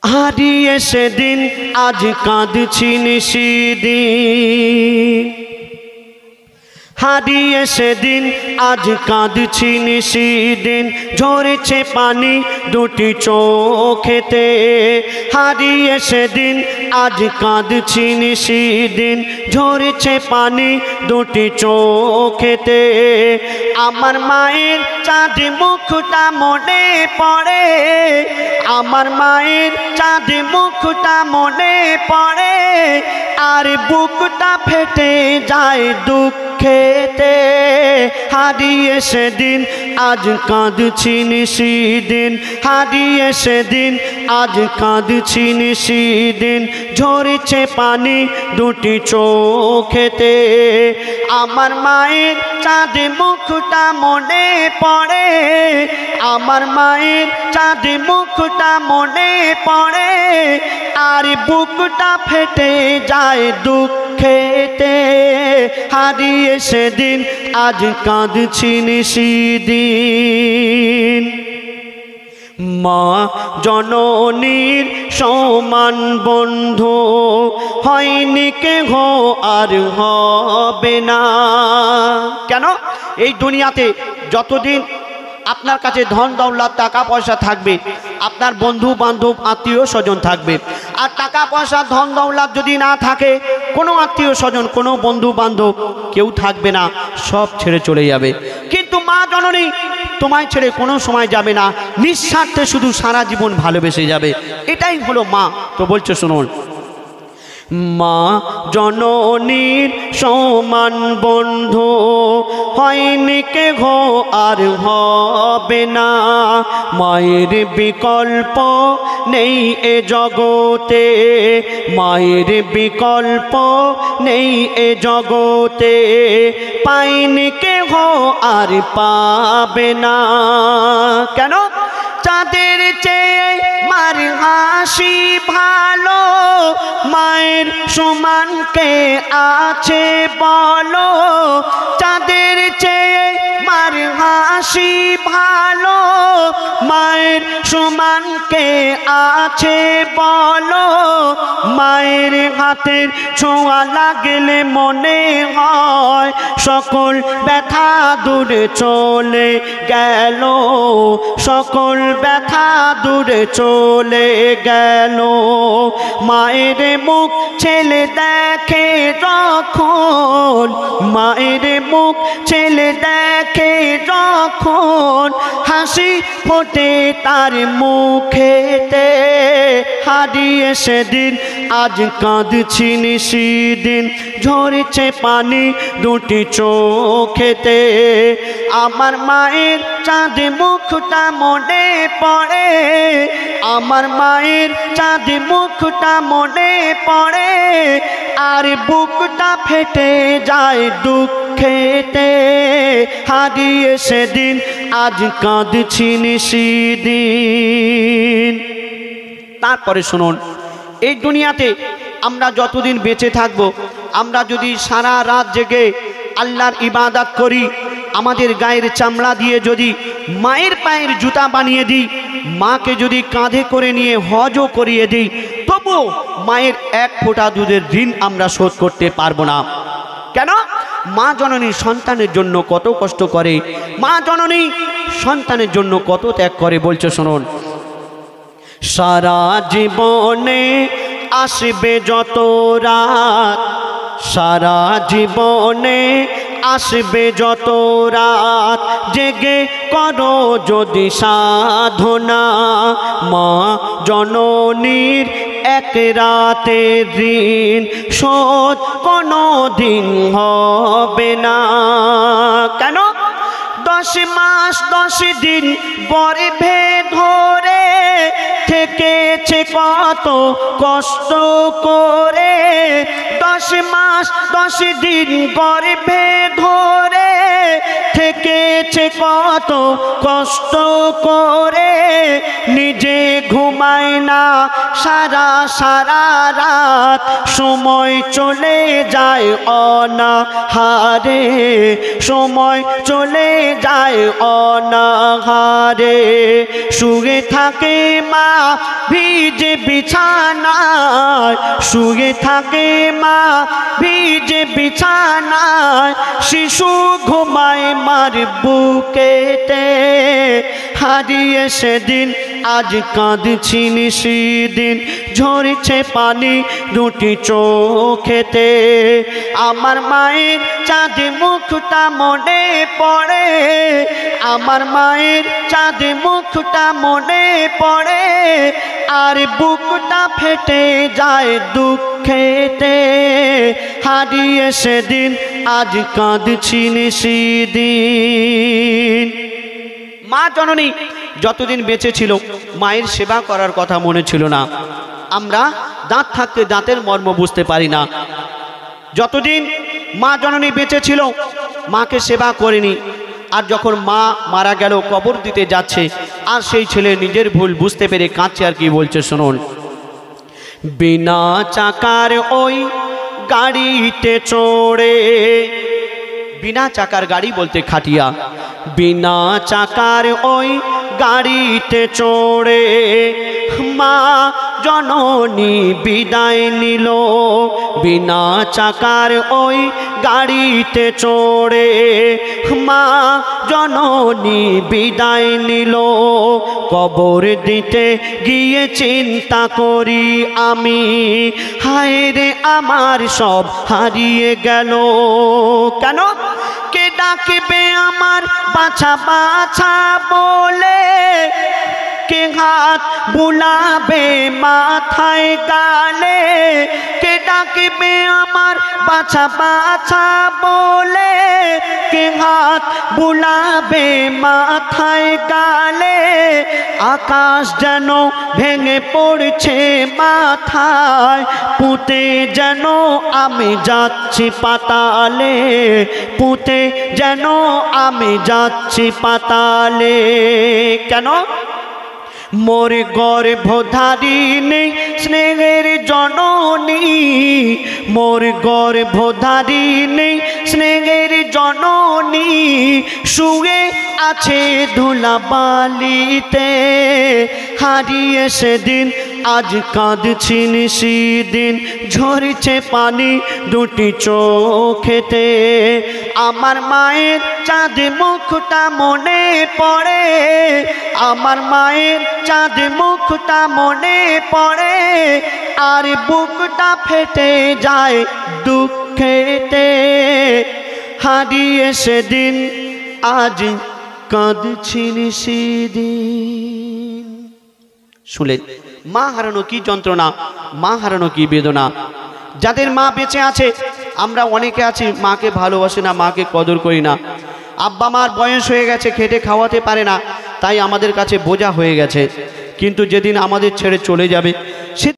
হারিয়ে সেদিন আজ কাঁদছি নিশিদিন, হারিয়ে সেদিন আজ কাঁদছি নিশিদিন, ঝরেছে পানি দুটি চোখেতে। হারিয়ে সেদিন আজ কাঁদছি নিশিদিন, ঝরেছে পানি দুটি চোখেতে। আমার মায়ের চাঁদ মুখটা মনে পড়ে, আমার মায়ের চাঁদ মুখটা মনে পড়ে, আর বুকটা ফেটে যায় দুঃখেতে। হারিয়ে সেদিন আজ কাঁদছি নিশিদিন, হারিয়ে সেদিন আজ কাঁদছি নিশিদিন, ঝরেছে পানি দুটি চোখেতে। আমার মায়ের চাঁদ মুখটা মনে পড়ে, আমার মায়ের চাঁদ মুখটা মনে পড়ে, আর বুকটা ফেটে যায় দুঃখেতে। হারিয়ে সেদিন আজ কাঁদছি নিশিদিন। মা জননীর সমান বন্ধু হয়নি কেহ আর হবে না। কেন? এই দুনিয়াতে যতদিন আপনার কাছে ধন দৌলত টাকা পয়সা থাকবে, আপনার বন্ধু বান্ধব আত্মীয় স্বজন থাকবে। আর টাকা পয়সা ধন দৌলত যদি না থাকে, কোনো আত্মীয় স্বজন কোনো বন্ধু বান্ধব কেউ থাকবে না, সব ছেড়ে চলে যাবে। কিন্তু মা জননী তোমায় ছেড়ে কোনো সময় যাবে না, নিঃস্বার্থে শুধু সারা জীবন ভালোবেসে যাবে। এটাই হলো মা। তো বলছে শুনুন, মা জননীর সমান বন্ধু হয়নি কেহ আর হবে না। মায়ের বিকল্প নেই এ জগতে, মায়ের বিকল্প নেই এ জগতে, পাইনি কেহ আর পাবে না। কেন? চাঁদের চেয়ে মার হাসি ভালো, মায়ের সমান কে আছে বলো। চাঁদের চেয়ে মার হাসি ভালো, মায়ের সমান কে আছে বলো। মায়ের হাতের ছোঁয়া লাগলে মনে হয় সকল ব্যথা দূরে চলে গেল, সকল ব্যথা দূরে চলে গেল। মায়ের মুখ ছেলে দেখে যখন, মায়ের মুখ ছেলে দেখে যখন, হাসি ফোটে তার মুখেতে। হারিয়ে সেদিন আজ কাঁদছি নিশিদিন, ঝরেছে পানি দুটি চোখেতে। আমার মায়ের চাঁদ মুখটা মনে পড়ে, আমার মায়ের চাঁদ মুখটা মনে পড়ে, আর বুকটা ফেটে যায় দুঃখেতে। হারিয়ে সেদিন আজ কাঁদছি নিশিদিন। তারপরে শুনুন, এই দুনিয়াতে আমরা যতদিন বেঁচে থাকব, আমরা যদি সারা রাত জেগে আল্লাহর ইবাদত করি, আমাদের গায়ের চামড়া দিয়ে যদি মায়ের পায়ের জুতা বানিয়ে দিই, মাকে যদি কাঁধে করে নিয়ে হজও করিয়ে দিই, তবু মায়ের এক ফোঁটা দুধের ঋণ আমরা শোধ করতে পারবো না। কেন? মা জননী সন্তানের জন্য কত কষ্ট করে, মা জননী সন্তানের জন্য কত ত্যাগ করে। বলছে শুনুন, সারা জীবনে আসবে যত রাত, সারা জীবনে আসবে যত রাত, জেগে করো যদি সাধনা, মা জননীর এক রাতের ঋণ শোধ কোনো দিন হবে না। কেন? 10 মাস 10 দিন গর্ভে ধরে থেকেছে কত কষ্ট করে, 10 মাস 10 দিন গর্ভে ধরে থেকেছে কত কষ্ট করে, নিজে ঘুমায় না সারা সারা রাত, সময় চলে যায় অনাহারে, সময় চলে যায় অনাহারে। শুয়ে থাকে মা ভিজে বিছানায় শুয়ে থাকে মা, ভিজে বিছানায় শিশু ঘুমায় মার বুকেতে। হারিয়ে সেদিন আজ কাঁদছি নিশিদিন, ঝরছে পানি দুটি চোখেতে। আমার মায়ের চাঁদ মুখটা মনে পড়ে, আমার মায়ের চাঁদ মুখটা মনে পড়ে, আর বুকটা ফেটে যায় দুঃখেতে। হারিয়ে সেদিন আজ কাঁদছি নিশিদিন। মা জননী যতদিন বেঁচে ছিল মায়ের সেবা করার কথা মনে ছিল না। আমরা দাঁত থাকতে দাঁতের মর্ম বুঝতে পারি না। যতদিন মা জননী বেঁচে ছিল মাকে সেবা করেনি, আর যখন মা মারা গেল কবর দিতে যাচ্ছে, আর সেই ছেলে নিজের ভুল বুঝতে পেরে কাঁদছে। আর কি বলছে শুনুন। বিনা চাকার ওই গাড়িতে চড়ে, বিনা চাকার গাড়ি বলতে খাটিয়া, বিনা চাকার ওই গাড়িতে চড়ে মা জননী বিদায় নিল। বিনা চাকার ওই গাড়িতে চড়ে মা জননী বিদায় নিল। কবর দিতে গিয়ে চিন্তা করি আমি, হায় রে আমার সব হারিয়ে গেল। কেন? কে ডাকবে আমার বাছা বাছা বলে, কে হাত বুলাবে মাথায় গালে, কে ডাকবে আমার বাছা বাছা বলে, কে হাত বুলাবে মাথায় গালে। আকাশ যেন ভেঙে পড়ছে মাথায়, পুঁতে যেন আমি যাচ্ছি পাতালে, পুঁতে যেন আমি যাচ্ছি পাতালে। কেন? মোর গর্ভধারিণী স্নেহের জননী, মোর গর্ভধারিণী স্নেহের জননী শুয়ে আছে ধুলাবালিতে। হারিয়ে সেদিন আজ কাঁদছি নিশিদিন, ঝরছে পানি দুটি চোখেতে। আমার মায়ের চাঁদ মুখটা মনে পড়ে, আমার মায়ের চাঁদ মুখটা মনে পড়ে, আর বুকটা ফেটে যায় দুঃখেতে। হারিয়ে সেদিন আজ কাঁদছি নিশিদিন। শুনলেন মা হারানো কি যন্ত্রণা, মা হারানো কি বেদনা। যাদের মা বেঁচে আছে, আমরা অনেকে আছি মাকে ভালোবাসি না, মাকে কদর করি না। আব্বা মার বয়স হয়ে গেছে, খেটে খাওয়াতে পারে না, তাই আমাদের কাছে বোঝা হয়ে গেছে। কিন্তু যেদিন আমাদের ছেড়ে চলে যাবে